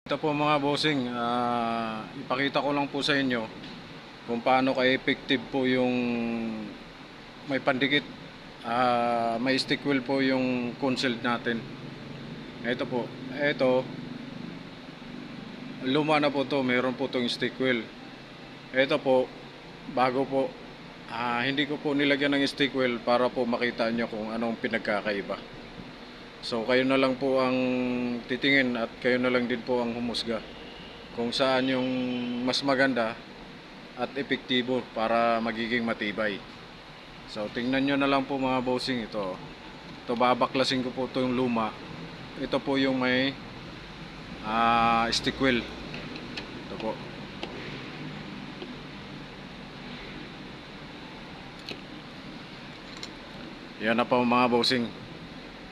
Ito po mga bossing, ipakita ko lang po sa inyo kung paano ka-effective po yung may pandikit, may stick wheel po yung consult natin. Ito po, ito, luma na po to, meron po tong stick wheel. Ito po, bago po, hindi ko po nilagyan ng stick wheel para po makita nyo kung anong pinagkakaiba. So kayo na lang po ang titingin at kayo na lang din po ang humusga kung saan yung mas maganda at epektibo para magiging matibay. So tingnan nyo na lang po mga bossing, ito babaklasin ko po ito yung luma. Ito po yung may stick wheel. Ito po. Yan na po mga bossing,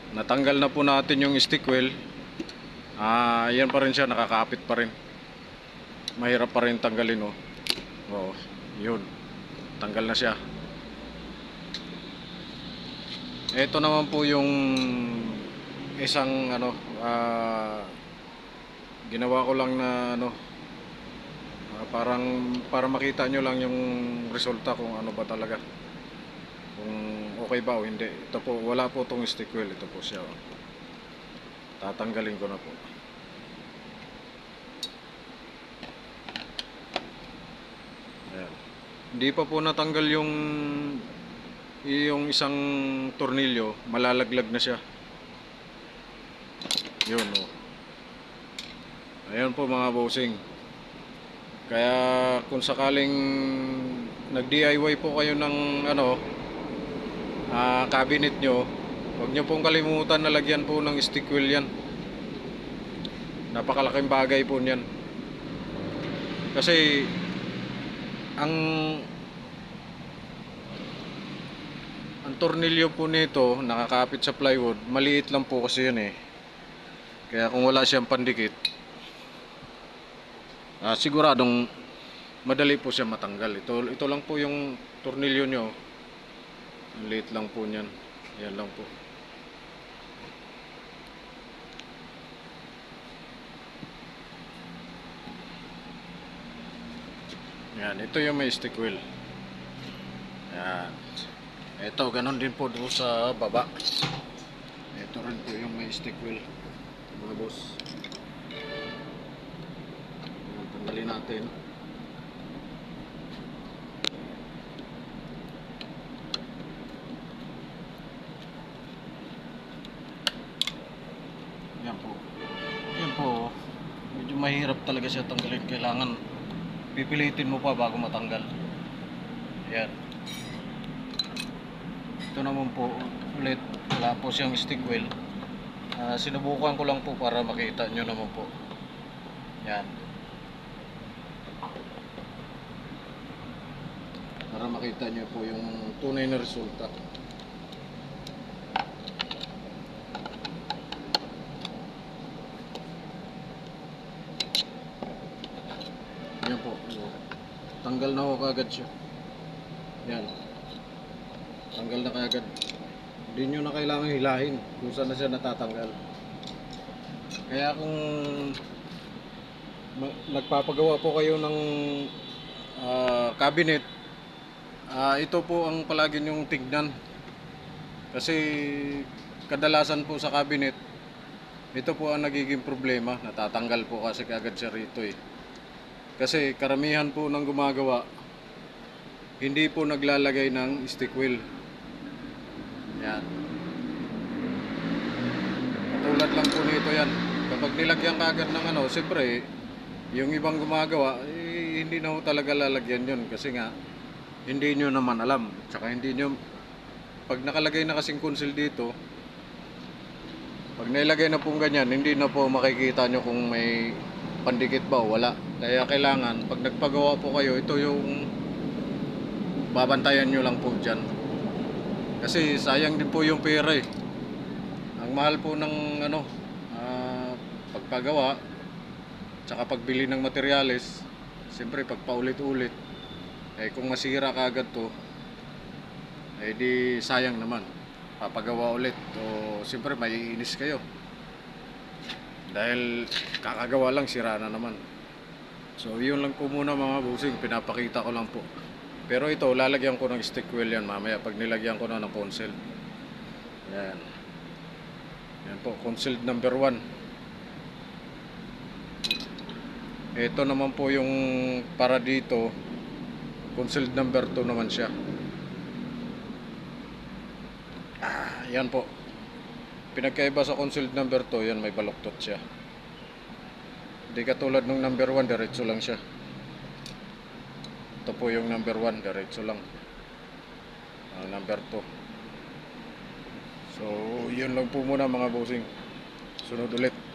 natanggal na po natin yung stick wheel. Yan pa rin siya, nakakapit pa rin, mahirap pa rin tanggalin. Oo, yun, tanggal na siya. Ito naman po yung isang ginawa ko lang na parang para makita nyo lang yung resulta kung ano ba talaga, kung okay ba o hindi. Ito po, wala po tong stick wheel. Ito po siya. Tatanggalin ko na po. Ayan. Hindi pa po natanggal yung isang tornilyo, malalaglag na siya. Yun, oh. Ayan po mga bossing. Kaya kung sakaling nag-DIY po kayo ng cabinet nyo, huwag nyo pong kalimutan na lagyan po ng stick wheel yan. Napakalaking bagay po niyan. Kasi ang tornilyo po nito nakakapit sa plywood, maliit lang po kasi yan eh. Kaya kung wala siyang pandikit, siguradong madali po siya matanggal. Ito lang po yung tornilyo nyo. Maliit lang po niyan. Yan lang po. Yan, ito yung may stick wheel. Yan. Ito, ganun din po doon sa baba. Ito rin po yung may stick wheel, mga boss. Yan, tanggalin natin. Yan po. Yan po. Medyo mahirap talaga siya tanggalin. Kailangan pipilitin mo pa bago matanggal. Yan. Ito naman po ulit, wala po siyang stick wheel. Sinubukan ko lang po para makita nyo naman po. Yan. Para makita nyo po yung tunay na resulta. Yan po. Tanggal na ho kagad siya. Yan. Tanggal na kagad. Hindi nyo na kailangan hilahin kung saan na siya natatanggal. Kaya kung nagpapagawa po kayo ng cabinet, ito po ang palagi nyong tignan. Kasi kadalasan po sa cabinet, ito po ang nagiging problema. Natatanggal po kasi kagad siya rito eh. Kasi karamihan po ng gumagawa, hindi po naglalagay ng stick wheel. Yan. Katulad lang po nito yan. Kapag nilagyan kagad ng siyempre, yung ibang gumagawa, hindi na po talaga lalagyan yun. Kasi nga, hindi nyo naman alam. Tsaka hindi nyo, pag nakalagay na kasing conceal dito, pag nailagay na pong ganyan, hindi na po makikita nyo kung may pandikit ba o wala. Kaya kailangan, pag nagpagawa po kayo, ito yung babantayan nyo lang po dyan. Kasi sayang din po yung pera eh. Ang mahal po ng pagpagawa, tsaka pagbili ng materyales. Siyempre pag paulit-ulit, kung masira kaagad to, di sayang naman. Papagawa ulit. So siyempre maiinis kayo. Dahil kakagawa lang, sira na naman. So yun lang po muna mga busing, pinapakita ko lang po. Pero ito, lalagyan ko ng stick wheel yan mamaya pag nilagyan ko na ng console. Yan. Yan po, console number 1. Ito naman po yung para dito, console number 2 naman siya. Yan po. Pinagkaiba sa console number 2, yan may baluktot siya. Hindi katulad nung number 1, diretso lang siya. Ito po yung number 1, diretso lang. Number 2. So, yun lang po muna mga bossing. Sunod ulit.